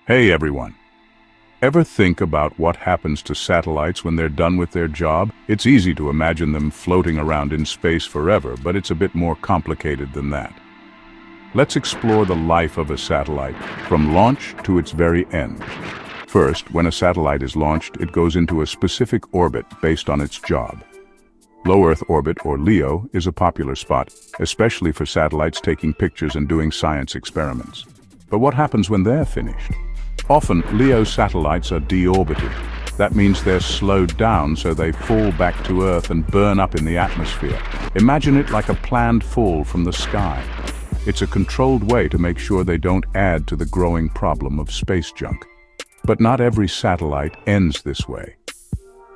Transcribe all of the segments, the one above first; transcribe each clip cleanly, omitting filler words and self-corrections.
Hey everyone. Ever think about what happens to satellites when they're done with their job? It's easy to imagine them floating around in space forever, but it's a bit more complicated than that. Let's explore the life of a satellite, from launch to its very end. First, when a satellite is launched, it goes into a specific orbit based on its job. Low Earth orbit, or LEO, is a popular spot, especially for satellites taking pictures and doing science experiments. But what happens when they're finished? Often, LEO satellites are deorbited. That means they're slowed down so they fall back to Earth and burn up in the atmosphere. Imagine it like a planned fall from the sky. It's a controlled way to make sure they don't add to the growing problem of space junk. But not every satellite ends this way.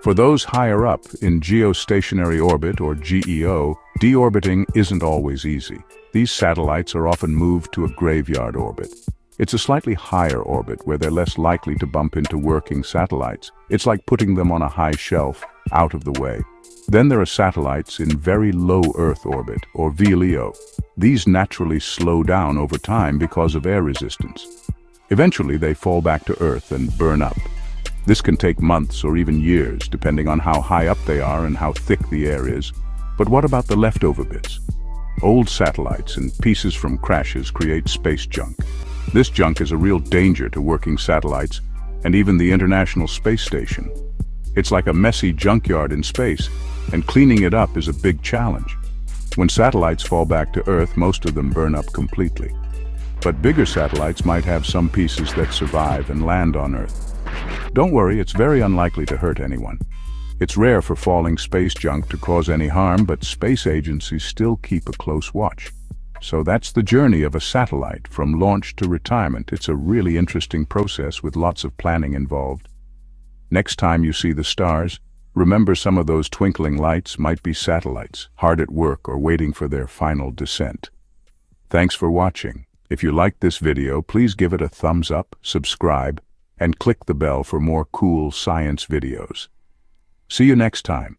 For those higher up in geostationary orbit, or GEO, deorbiting isn't always easy. These satellites are often moved to a graveyard orbit. It's a slightly higher orbit where they're less likely to bump into working satellites. It's like putting them on a high shelf, out of the way. Then there are satellites in very low Earth orbit, or VLEO. These naturally slow down over time because of air resistance. Eventually they fall back to Earth and burn up. This can take months or even years, depending on how high up they are and how thick the air is. But what about the leftover bits? Old satellites and pieces from crashes create space junk. This junk is a real danger to working satellites and even the International Space Station. It's like a messy junkyard in space, and cleaning it up is a big challenge. When satellites fall back to Earth, most of them burn up completely. But bigger satellites might have some pieces that survive and land on Earth. Don't worry, it's very unlikely to hurt anyone. It's rare for falling space junk to cause any harm, but space agencies still keep a close watch. So that's the journey of a satellite, from launch to retirement. It's a really interesting process with lots of planning involved. Next time you see the stars, remember some of those twinkling lights might be satellites, hard at work or waiting for their final descent. Thanks for watching. If you liked this video, please give it a thumbs up, subscribe, and click the bell for more cool science videos. See you next time.